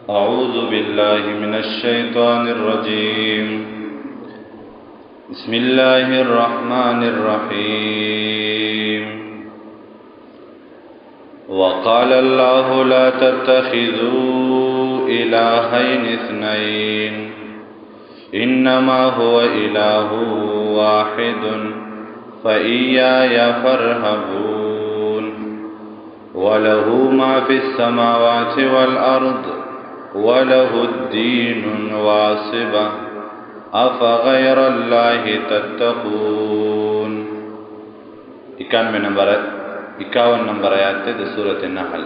أعوذ بالله من الشيطان الرجيم. بسم الله الرحمن الرحيم. وقال الله لا تتخذوا إلهين اثنين إنما هو إله واحد فإياي فارهبون وله ما في السماوات والأرض وله الدين واصبا أفغير الله تتقون. 51 نمبر آیات تے سورۃ النحل.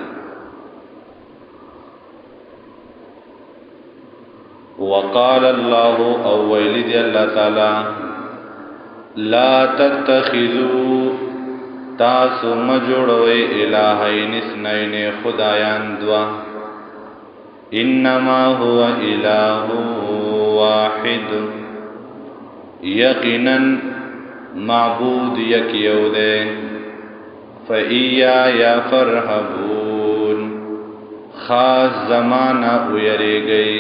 وقال الله او ویلی دی اللہ تعالی لا تتخذوا تاسو مجوڑوئی الہین اثنین خدایان دوا انما هو الہ واحد یقینا معبود یکیو دے فَإِيَّايَ فَارْهَبُونَ خاص زمانہ ویری گئی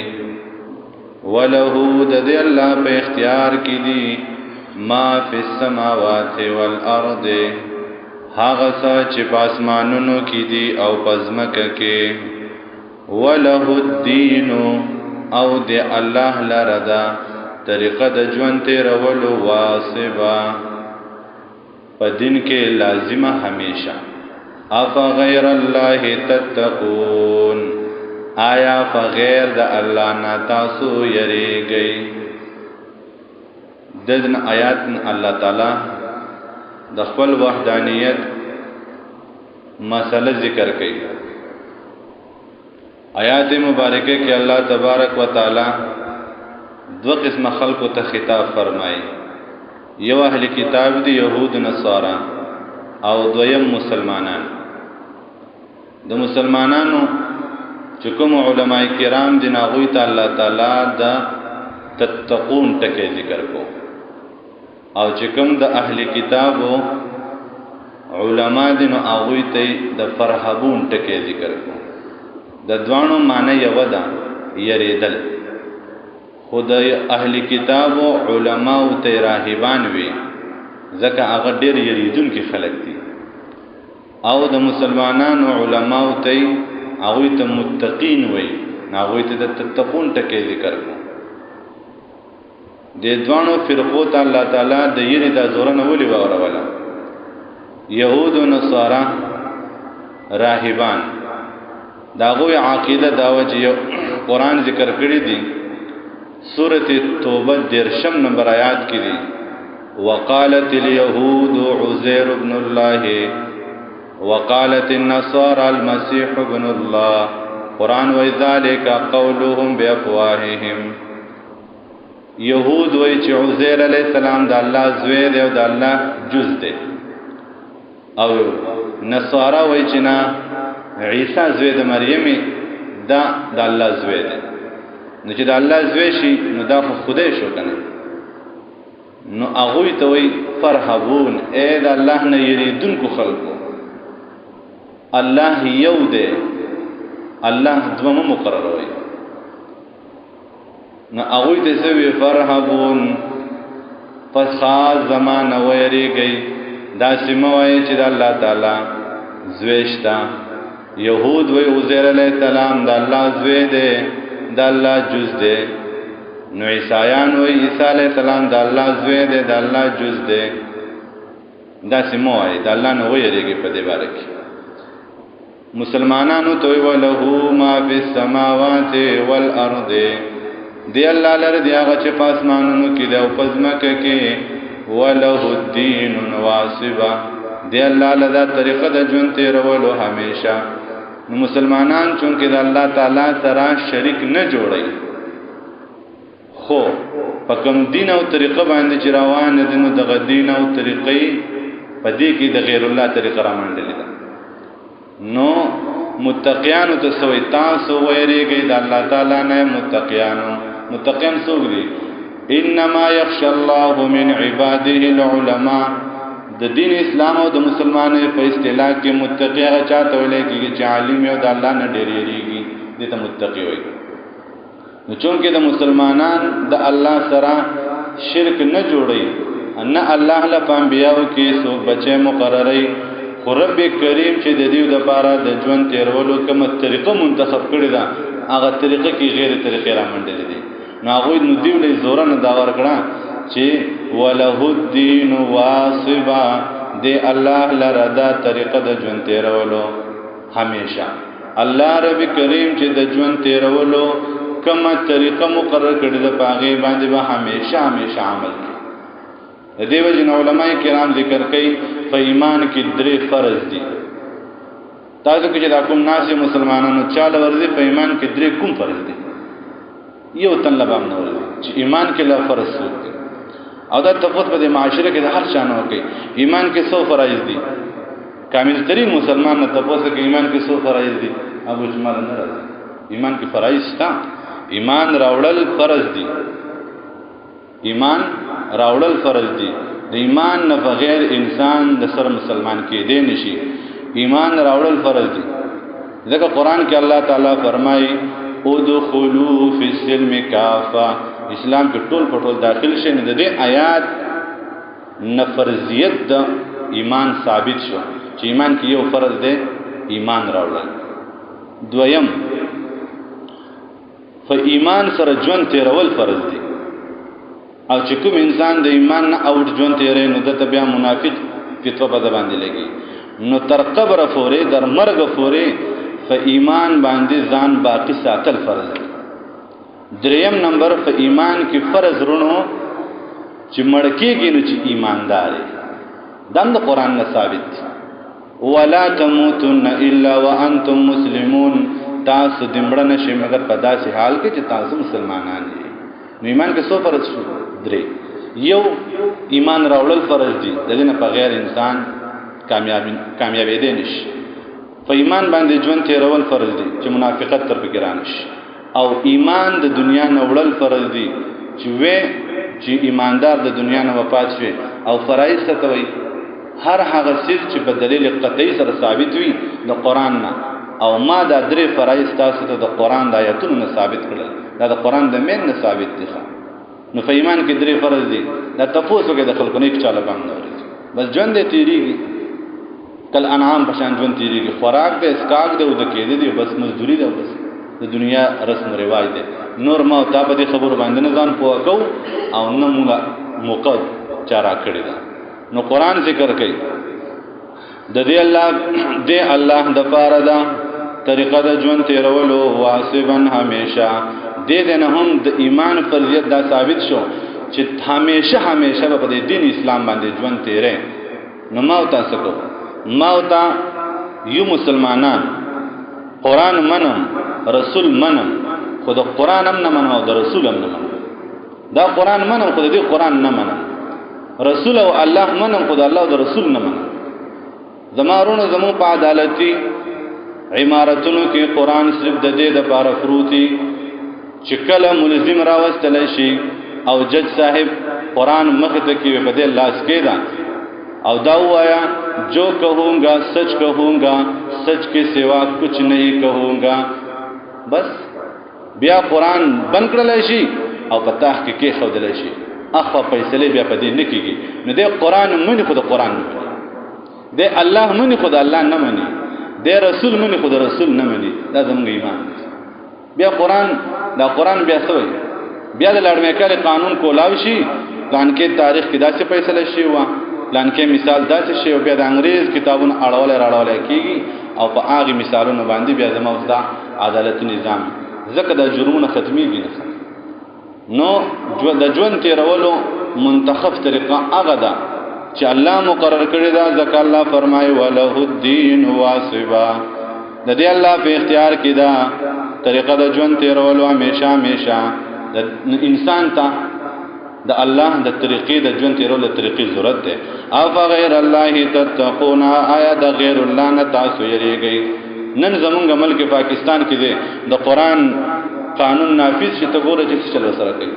وَلَهُ دَدِ اللہ پہ اختیار کی دی ما فی السماوات والارض حاغسا چپ آسمانونو کی دی او پزمک کے وَلَهُ الدِّينُ او دے اللہ لردا طریقہ دجوانتے رولو واصبا دن کے لازمہ ہمیشہ افغیر اللہ تتقون آیا فغیر دا اللہ نا تاسو یری گئی. ددن آیات اللہ تعالی دخل وحدانیت مسئلہ ذکر کئی. آیات مبارکہ کہ اللہ تبارک و تعالی دو قسم خلق تا خطاب فرمائی. یو اہل کتاب دی یہود نصارا او دویم مسلمانان. د مسلمانانو چکم علماء کرام دی ناغوی تا اللہ تعالی دا تتقون تکے ذکر کو او چکم دا اہل کتابو علماء دی ناغوی تا دا فرحبون تکے ذکر کو. دا دوانو معنی یو دا یریدل. خود اہل کتاب و علماء و تیراہبان وی زکا اگر دیر یریدون کی خلق دی او دا مسلمانان و علماء و تی اگوی تا متقین وی اگوی تا تتقون تکی ذکر کو. دی دوانو فرقو تا اللہ تعالی دا یری دا زورن ولی باورا والا یہود و نصارا راہبان دا اگوی عقیدہ داوجی قرآن ذکر کری دی. سورۃ توبہ 13 نمبر آیات کی دی وقالت الیہود عزیر ابن اللہ وقالت النصارى المسیح ابن اللہ قرآن وذالک قولهم بافواہہم. یہود وی چی عزیر علیہ السلام دا اللہ زوی دے و دا اللہ جز دے او نصارى وی چنا عیسیٰ زوی دا مریمی دا اللہ زوی دے. نو چې د الله زوی شي نو دا خو خدای شو کنه. نو هغوی ته وی فرحبون اے د الله نه یریدونکو خلقو الله یو دی الله دومره مقرر وی. نو هغوی ته سوی فرحبون پس خاص زمانه ویری گئی دا سیمه وی چې د الله تعالی زوی شتا. یهود وی عزیر علیہ السلام د الله زوی دی دا اللہ جز دے. نو عیسائیان وی عیسیٰ علیہ السلام دا اللہ زوی دے دا اللہ جز دے. دا سمو آئی دا اللہ نو ویرے گی پا دے بارکی. مسلمانانو توی وَلَهُ مَا فِي السَّمَاوَاتِ وَالْأَرْضِ دی اللہ لرد آغا چی پاسمانونو کی دے او پزمک کی وَلَهُ الدِّينُ وَاسِبًا دی اللہ لدا طریقہ دا جنتے رولو ہمیشہ. مسلمانان چونکہ دا اللہ تعالیٰ سرا شریک نہ جوڑی خو پکم دین او طریقہ باندې چراوان دینو دغه دین او طریقې پدې کې د غیر الله طریقه را منډلې ده. نو متقیانو ته سوې تاسو ویریږي د الله تعالی نه متقیان سوګري انما یخشى الله من عباده العلماء. د دین اسلام او د مسلمانانو په اصطلاح کې متقی هغه چاته ویل کېږي چې عالم او د الله نه ډېریږي دې ته متقی وایي. نو چونکه د مسلمانان د الله سره شرک نه جوړي ان الله له انبیاءو کې سو بچي مقرري خو رب کریم چې د دې لپاره د ژوند تیرولو کومه طریقه منتخب کړی دا هغه طریقه کې غیر طریقې را منډلې دي نو هغه نو دی له زور نه دا ورکړه چې وله الدین واصبا دی الله لره دا طریقه د ژوند تیرولو همیشه الله رب کریم چې د ژوند تیرولو کومه طریقه مقرر کړی ده پاغه باندې به همیشه عمل کوي دیو جن علماء کرام ذکر کوي په ایمان کې درې فرض دي تاسو کې چې کوم ناس مسلمانانو چاله ورزي په ایمان کې درې کوم فرض دي یو تن لبام نه ورزي چې ایمان کې لا فرض دي او دا تفوت په معاشره کې د هر شانو کوي ایمان کې 100 فرایض دي کامل ترین مسلمان نه تفوت کې ایمان کې 100 فرایض دي ابو جمال نه راځي ایمان کې فرایض تا ایمان راوړل فرض دي ایمان راوړل فرض دي د ایمان نه بغیر انسان د سر مسلمان کې دی نشي ایمان راوړل فرض دي ځکه قران کې الله تعالی فرمایي ادخلوا فی السلم کافه اسلام کې ټول پټول داخل شي نه د دې آیات نفرضیت د ایمان ثابت شو چې ایمان کې یو فرض دی ایمان راوړل دویم فایمان سره ژوند تیرول فرض دي او چې کوم انسان د ایمان نه اوټ ژوند تیرې نو د بیا منافق فتوا په باندې لګي نو تر قبر فورې در مرګ فورې په ایمان باندې ځان باقی ساتل فرض دی دریم نمبر په ایمان کې فرض رونو چې مړکیږي نو چې ایماندار دم د قران نه ثابت دی ولا تموتن الا وانتم مسلمون تاسو دمړه نشئ مگر په داسې حال کې چې تاسو مسلمانان یې نو ایمان کې څو فرض شو درې یو ایمان راوړل فرض دي د دې نه په غیر انسان کامیابی دی نشي په ایمان باندې ژوند تیرول فرض دي چې منافقت تر فکر نشي او ایمان د دنیا نه وړل فرض دي چې ایماندار د دنیا نه وفات شي او فرایض ته وي هر هغه څه چې په دلیل قطعی سره ثابت وي د قران نه او ما دا درې فرایض تاسو ته د قران د آیاتونو نه ثابت کړل دا د قران د مین نه ثابت دي نو په ایمان کې درې فرض دي دا تاسو کې د خلکو نه چاله باندې ورته بس ژوند تیریږي کل انعام په شان ژوند تیریږي خوراک به اسکاګ دی او د کېدې دی بس مزدوری دی بس د دنیا رسم و رواج دی نور ما ته په دې خبر باندې نه ځان پوه کو او نه موقع چارا کړی دا نو قران ذکر کوي د دې الله د پاره دا طریقه د ژوند تیرولو واسبن همیشه دې نه هم د ایمان فرضیت دا ثابت شو چې همیشه په دې دین اسلام باندې ژوند تیرې نو ما تاسو کو ما تا یو مسلمانان قران منم رسول منم خود قران هم نه منم او د رسول هم نه منم دا قران منم خود دې قران نه منم رسول او الله منم خود الله او د رسول نه منم زمارونو زمو په عدالتي عمارتونو کې قران صرف د دې د پاره فروتي چې کله ملزم راوستل شي او جج صاحب قران مخ ته کې په دې لاس کې دا او دا وایا جو کہونگا سچ کے سوا کچھ نہیں کہونگا بس بیا قران بند کړل شي او پتاه کې خودل شي اخو فیصله بیا پدې نکېږي نو دې قران منی خود قران نه دې الله منی خود الله نه منی دې رسول منی خود رسول نه منی دا زموږ ایمان بیا قران بیا سوې بیا د لړمې کړه قانون کولاوي شي ځان کې تاریخ کې داسې فیصله شي وا لان کې مثال داسې شی او بیا د انګريز کتابونو اړول کېږي او په هغه مثالونو باندې بیا زموږ د عدالت نظام زکه د جرمونو ختميږي نه نو د ژوند تیرولو منتخب طریقه هغه ده چې الله مقرر کړی دا ځکه الله فرمایي وله الدين واسبا د دې الله په اختیار کې دا طریقه د ژوند تیرولو همیشه د انسان ته د الله د طریقې د ژوند تیرولو طریقې ضرورت ده او غیر الله تتقون آیا د غیر الله نه تاسو یریږئ نن زمونږ ملک پاکستان کې د قران قانون نافذ شته ګوره چې چل سره کوي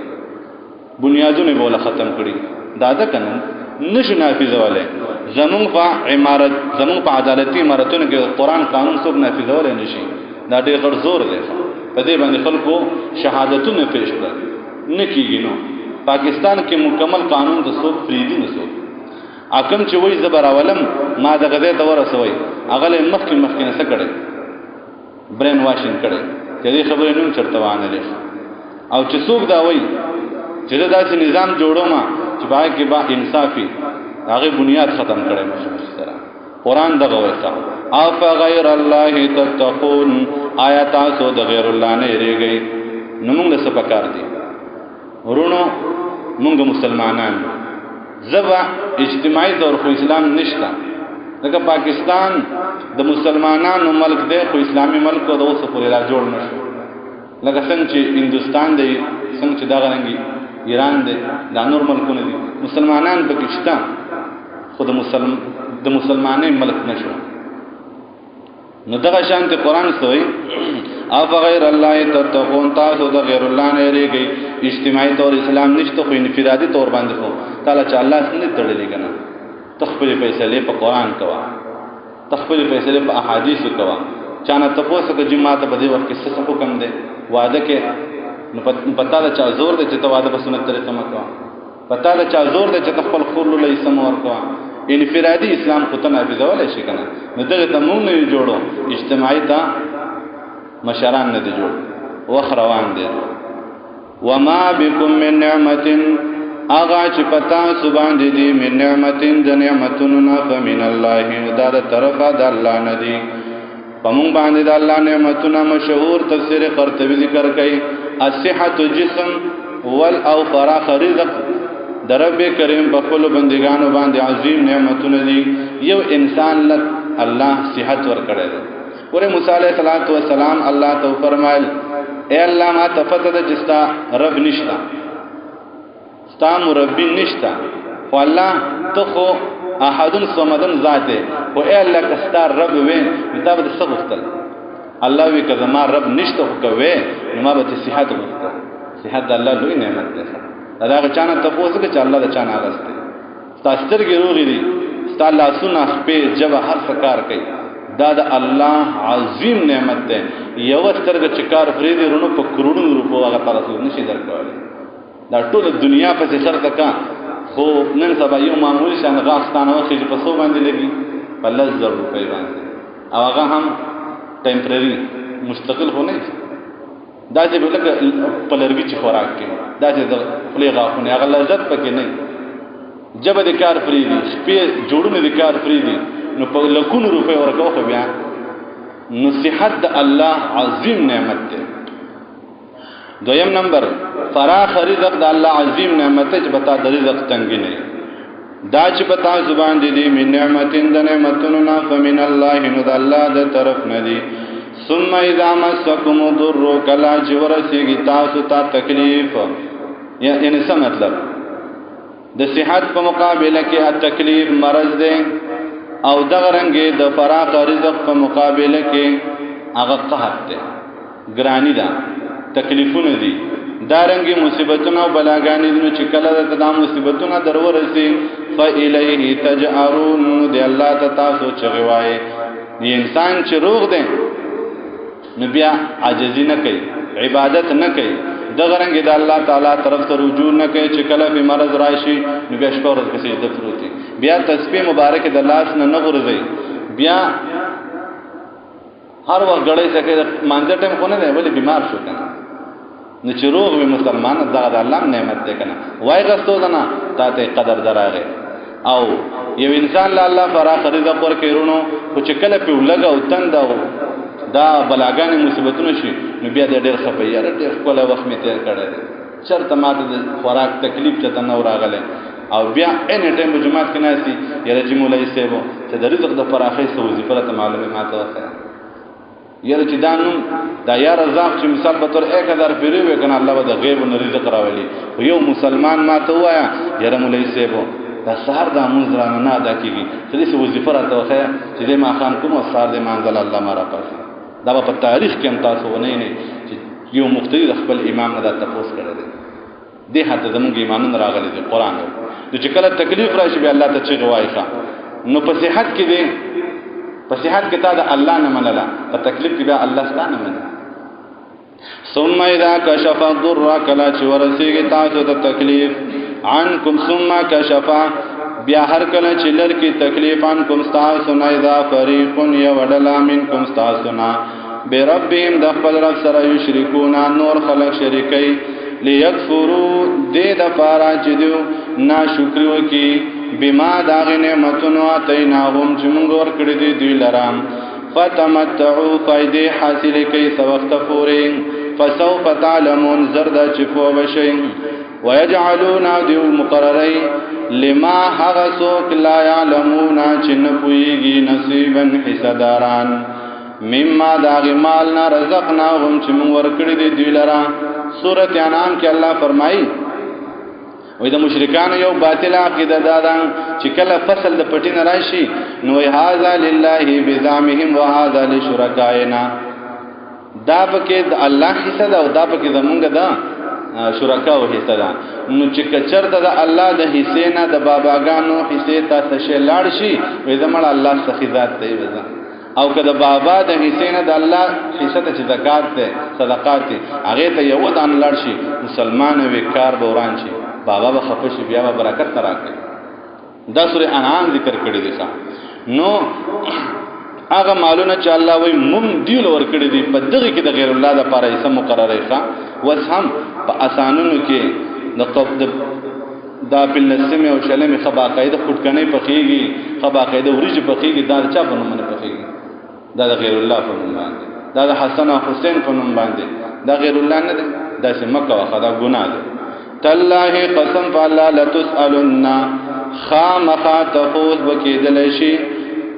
بنیادونه بوله ختم کړي دا ده قانون نشو نافذوله زمونږ په عدالتي عمارتونو کې قران قانون څوک نافذوله نشي دا ډېر غړ زور دی په دې باندې خلکو شهادتونه پیش کړل نه کیږي. نو پاکستان کې مکمل قانون د څوک فریدي نه څوک اکم چې وای زبر اولم ما د غزې ته ورسوي هغه له مخکې نه څه کړي برین واشینګ کړي چې دې خبرې نوم چرته وانه لې او چې څوک دا وای چې دا داسې نظام جوړو ما چې باید کې با انصافي هغه بنیاد ختم کړي مشه سره قران دغه وایي او فغیر الله تتقون آیات تاسو د غیر الله نه ریږي نو موږ څه پکار دي ورونو موږ مسلمانان زبا اجتماعي طور خو اسلام نشته لکه پاکستان د مسلمانانو ملک دی خو اسلامي ملک د اوسه پورې را جوړ نشو لکه څنګه چې هندستان دی څنګه چې دا غرنګي ایران دی دا نور ملکونه دي مسلمانان پاکستان خود د مسلمانۍ ملک نشو نو دغه شانت قران سوی او غیر الله تتقون تاسو د غیر الله نه ریږي اجتماعي طور اسلام نشته خو انفرادي طور باندې خو تعالی چې الله څنګه تړلې کنه تخپل فیصله په قران کوا تخپل فیصله په احادیث کوا چانه تاسو کې جماعت په دې وخت کې څه حکم دی وعده کې نو پتا دا چا زور دی چې ته وعده په سنت طریقه مکوا پتا دا چا زور دی چې خپل خور له اسلام ورکوا انفرادي اسلام خو ته نافذول شي کنه نو دغه ته مونږ نه جوړو اجتماعي ته مشران نه دي جوړ وخروان دي وما بكم من نعمت اغا چې پتا سبحان دي من نعمت د نعمتنا فمن الله دا طرفه د الله نه دي پمون باندې د الله نعمتنا مشهور تفسیر قرطبی ذکر کوي الصحه جسم والاوفر رزق در رب کریم په خپل بندگانو باندې عظیم نعمتونه دي یو انسان له الله صحت ورکړي ورې موسی علیہ الصلوۃ والسلام الله ته فرمایل اے الله ما تفتد جستا رب نشتا ستا مربی نشتا خو الله ته خو احد صمد ذات او اے الله کستا رب وین دا به څه وختل الله وی کزه ما رب نشته خو کوي نو ما به صحت وختل صحت الله لوی نعمت ده دا غچانه تاسو کې چې الله د چانه غسته تاسو سترګې روغې دي ستاسو لاسونه په جبه هر کار کوي دا د الله عظیم نعمت ده یو سترګې چې کار فریدي رونو په کروڑونو روپو هغه تاسو نشي درکولای دا ټول دنیا په سر تکا خو نن سبا یو معمولی شان غاستانه وخت چې په سو باندې لګي په 10,000 روپۍ باندې او هغه هم ټیمپرری مستقل هو نه دا چې بلکې په لرګي چې خوراک کوي دا چې د خپل غاښونه هغه لذت پکې نه جبه د کار فریدي شپې جوړونه د کار فریدي نو په لکونو روپۍ ورکوه بیا نو صحت د الله عظیم نعمت ده دویم نمبر فراخ رزق د الله عظیم نعمت چې بتا د رزق تنګ نه دا چې بتا زبان دي من نعمتین د نعمتونو فمن الله نو د الله د طرف نه دي ثم اذا مسكم ضر کلا جورسیږي تاسو ته تکلیف یعنی څه مطلب د صحت په مقابله کې تکلیف مرض ده او دغه رنګه د فراغ رزق په مقابله کې هغه قحط ده ګرانی ده تکلیفونه دي دا رنګه مصیبتونه او بلاګانې نو چې کله د مصیبتونه درورسي فإلیه تجأرون دی الله ته تاسو چغوای انسان چې روغ ده نو بیا عاجزی نه کوي عبادت نه کوي دغه رنګ د الله تعالی طرف ته رجوع نه کوي چې کله به مرض راشي نو بیا شپه ورځ کې سجده پروتي بیا تسبیح مبارک د لاس نه غورځي بیا هر وخت غړې څخه مانځه ټیم کو نه دی ولی بیمار شو کنه نو چې روغ به مسلمان دغه د الله نعمت ده کنه وای غستو نه ته قدر دراغه او یو انسان له الله فراخ رزق ورکړي رونو خو چې کله په لګا او تند دا بلاګانې مصیبتونه شي نو بیا د ډېر خپه یاره ډېر کوله وخت می تیر کړی چرته ماته د خوراک تکلیف چته نو راغله او بیا ان ټیم په جماعت کې ناسي یاره چې مولای سیبو چې د رزق د فراخي سو وظیفه ته معلومه ماته وخه یاره چې دانو دا یا رزاق چې مثال په تور 1000 پیری وې کنه الله به د غیب او رزق راولي یو مسلمان ماته وایا یاره مولای سیبو دا سحر د منځرانه نه ادا کیږي چې دې وظیفه راته وخه چې دې ما خان کوم سحر دې منځل الله ما را پاسي دا په تاریخ کې هم تاسو ونه نه چې یو مفتي خپل امام نه دا تاسو کړی دی دې حتی زموږ ایمانونه راغلي دي قران نو چې کله تکلیف راشي به الله ته چې غواړي نو په صحت کې دی په صحت کې تا د الله نه منله په تکلیف کې به الله ستانه منله ثم اذا كشف الضر کلا چې ورسیږي تاسو ته تکلیف عنکم ثم کشف بیا هر کله چې لر کی تکلیف عنکم تاسو نه اذا فریق یودلا منکم تاسو نه بربهم د خپل رب سره یشرکون نور خلق شریکي لیکفروا دې د پارا چې دیو ناشکری وکي بما داغ نعمتونو اتیناهم چې موږ ورکړي دي دوی لرام فتمتعوا فائدې حاصل کوي سوخت پورې فسوف تعلمون زرد چفو بشي ويجعلون ديو مقرري لما حغسوك لا يعلمون چن پويږي نصيبا حصداران مما داغ مالنا رزقناهم چې موږ ورکړي دي دوی لرا سورۃ انعام کې الله فرمایي وې د مشرکانو یو باطل عقیده دادان چې کله فصل د پټین راشي نو هاذا لله بزعمهم وهذا لشركائنا دا پکې د الله حصہ ده او دا پکې زمونږ ده شرکا او حصہ ده نو چې کچرته د الله د حصے نه د باباګانو حصے ته څه لاړ شي وې زمړ الله سخی ذات دی وځه او کله بابا د حصے نه د الله حصہ ته زکات ده صدقات دي هغه ته یو دان لاړ شي مسلمان وکړ بوران شي بابا به خپش بیا به برکت راکړي دا سورہ انعام ذکر کړی دی نو هغه مالونه چې الله وای مم دیول ور کړی دی په دغه کې د غیر الله د لپاره یې سم مقرره ښه وسهم په اسانونو کې د قبض دا بل نسمه او شلمه خبا قاعده خټکنې پخېږي خبا قاعده ورج پخېږي دا چا په نوم نه پخېږي دا د غیر الله په نوم باندې دا د حسن او حسین په نوم باندې دا غیر الله نه ده دا سمکه واخدا ګناه ده تالله قسم فالله لتسالن خامخا تفوز وکیدل شي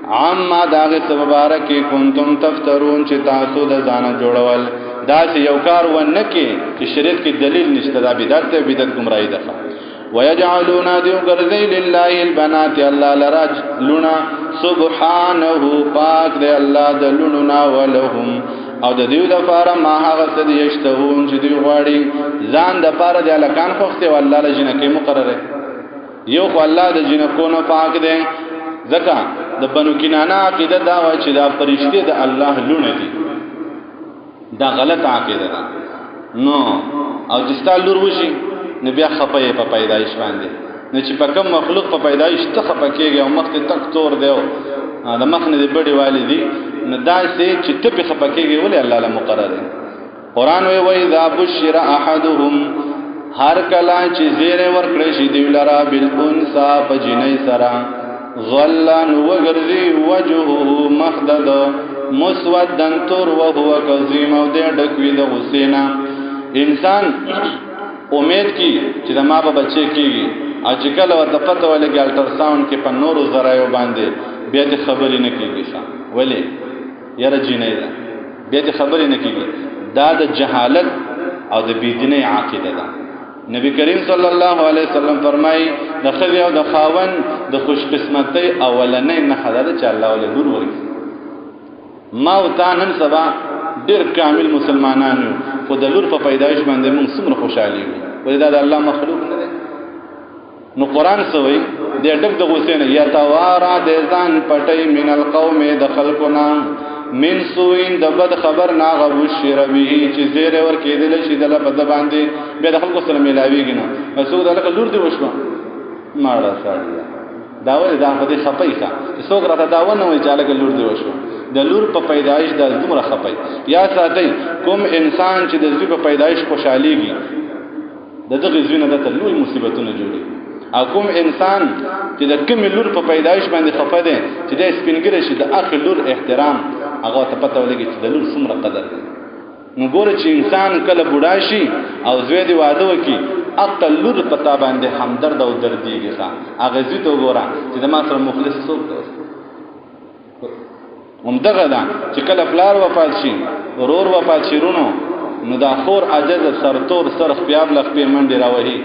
عما داغه مبارک کنتم تفترون چې تاسو د ځان جوړول دا یو کار ونه کې چې شریعت کې دلیل نشته دا بدعت گمراهی ده ويجعلون ذو غرذي لله البنات الله لراج لنا سبحانه پاک دی الله د لوننا ولهم او د دیو د پاره ما هغه څه دي یشتهون چې دی غواړي ځان د پاره د الکان خوخته والله لجنه کې مقرره یو خو الله د جنکو نه پاک دی ځکه د بنو کنانه عقیده دا و چې دا فرشته د الله لونه دي دا غلط عقیده ده نو او چې ستاسو لور وشي نو بیا خپه په پیدایش باندې نو چې په کوم مخلوق په پیدایش ته خپه کېږي او مخ ته تک تور دی دا مخ نه دی بډي والدي نو دا سي چې ته په خپه کېږي ولې الله له مقرر دی قران وی اذا بشر احدهم هر کلا چې زیره ورکړي شي دی لرا بالانسا په جنې سرا ظلن وغرذي وجهه مخدد مسودن تور وهو كظيم او دې ډکوي د حسینا انسان امید کی چې د ما په بچي کېږي او چې کله ورته پته ولګي الټراساوند کې په نورو ذرایو باندې بیا د خبرې نه کېږي ولې یاره جنې ده بیا د خبرې نه کېږي دا د جهالت او د بيدینه عقیده ده نبی کریم صلی الله علیه وسلم فرمایي د خدای او د خاون د خوش قسمتۍ اولنې نه حداده چې الله ولې نور ورکړي ما او تا نن سبا ډېر کامل مسلمانانو خو د لور په پیدایش باندې موږ څومره خوشالي یو ولې دا د الله مخلوق نه دی نو قران سوې د ډک د غوسین یا توارا د ځان پټي من القوم د خلقنا من سوین د بد خبر نا غبشر به چې زیره ور کېدل شي د بد باندې به د خلکو سره ملاويږي نه مسعود الک لور دی وشو ماړه ساړي دا ولې دا په دې خپای ښه چې څوک راته دا ونه وي چې الک لور دی وشو د لور په پیدایش د دومره خپای یا ساتي کوم انسان چې د زوی په پیدایش خوشاليږي دغه زوینه د لوی مصیبتونه جوړي او کوم انسان چې د کوم لور په پیدایش باندې خپه دي چې د سپینګری شي د اخر لور احترام هغه ته پته ولګي چې د لور څومره قدر دی نو ګوره چې انسان کله بوډا شي او زوی دی واده وکي اقل لور پتا باندې همدرد او درديږي هغه زوی ته ګوره چې د ما سره مخلص څوک دی همدغه دا چې کله فلار وفات شي ورور وفات شي رونو نو دا خور عجز سرتور سرخ پیاب لخ په منډي راوهي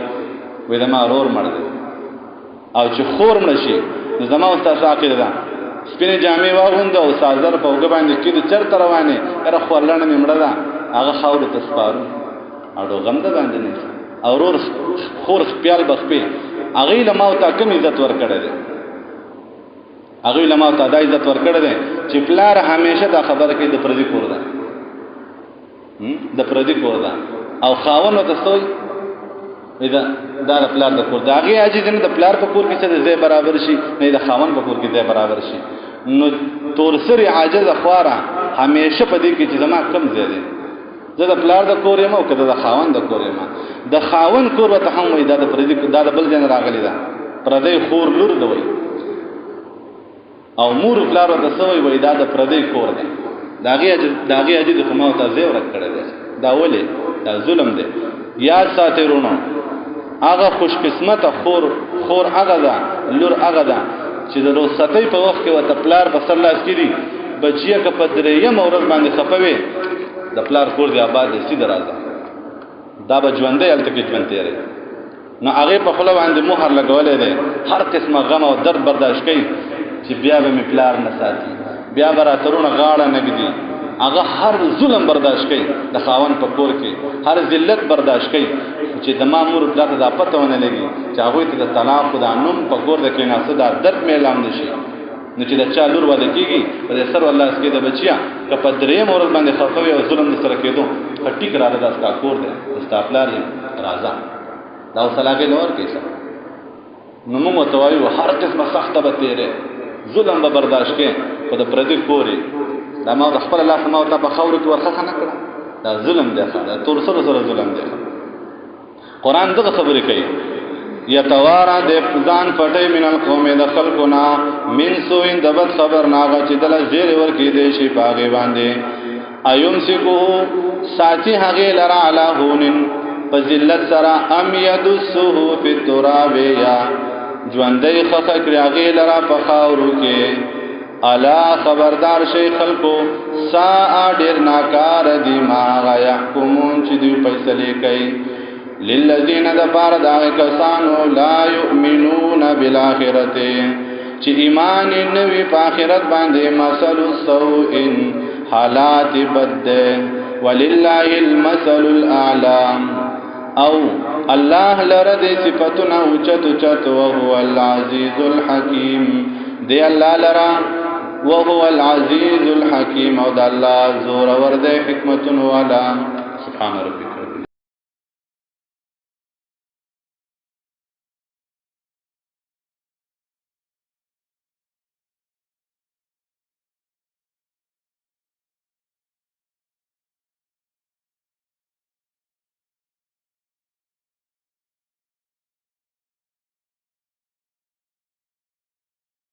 وې دا ما رور مړ دی او چې خور مړ شي نو زما استاد عقیده ده سپینې جامې واغوند او سازر په وګ باندې کې د چرته روانه اره خورلانه مړه ده هغه خاور ته سپارو او غم ده باندې نه او رور خور خپل بخپې هغه له ما ته کم عزت ورکړه ده هغه له ما ته د عزت ورکړه ده چې پلار همیشه دا خبره کوي د پردي کور ده د پردي کور ده او خاون او تسوي دا د پلار د کور دا هغه عاجز نه د پلار په کور کې څه ځای برابر شي نه د خاون په کور کې ځای برابر شي نو تور سری عاجز خواره همیشه په دې کې چې زما کم ځای دی زه د پلار د کور یم او کده د خاون د کور یم د خاون کور وته هم وي دا د پردي دا د بل ځای راغلی ده پردي خور لور دوی او مور پلار وته سوی وي دا د پردي کور دی داغه اجي د کومه ته ځای ورک کړی دی دا ولې دا ظلم دی یاد ساتئ ورونو هغه خوش قسمت خور هغه ده لور هغه ده چې د روساتۍ په وخت کې وته پلار په سر لاس کړي بچیه که په درېیم ورځ باندې خپوي د پلار کور دی آباد دي سید راځه دا به ژوندې الته کې ژوند تیرې نو هغه په خپل باندې مهر لګولې ده هر قسمه غم او درد برداشت کوي چې بیا به می پلار نه ساتي بیا به راترونه غاړه نګدي هغه هر ظلم برداشت کوي د خاون په کور کې هر ذلت برداشت کوي چې د مامور پلار ته پته ونه لګي چې هغه ته د طلاق د انم په کور د کې ناسه د درد میلام نشي نو چې د چا لور واده کیږي په سر الله اسکه د بچیا که په درې مور باندې خفوي او ظلم سره کېدو هټی کراله د اسکا کور دی استغفار راځه دا وسلاګه نور کیسه نو موږ توایو هر قسمه سخته به تیرې ظلم به برداشت کې په د پردي کوري دا ما د خپل الله سما او ته په خور کې ورخه نه کړه دا ظلم دی دا تور سره ظلم دی قران دغه خبرې کوي یتوارا د ځان پټي من القوم د خلقنا من سوین د بد خبر ناغه چې دل زیر ور کې دی شي پاغه باندې ايوم سکو ساتي هغه لرا علی هونن فذلت سرا ام یدسه فی التراب یا ژوندې خخ کړي هغه لرا په خاورو کې الا خبردار شي خلقو سا ډیر ناکار دي ما يحكمون چې دوی فیصله کوي للذین دفار دا کسانو لا یؤمنون بالآخرته چې ایمان نوی په آخرت باندې مثل السوء حالات بد ولله المثل الاعلى او الله لرد صفاتنا اوچت وهو العزيز الحكيم دی الله لرا وهو العزيز الحكيم او د الله زور ور د حکمت والا سبحان ربي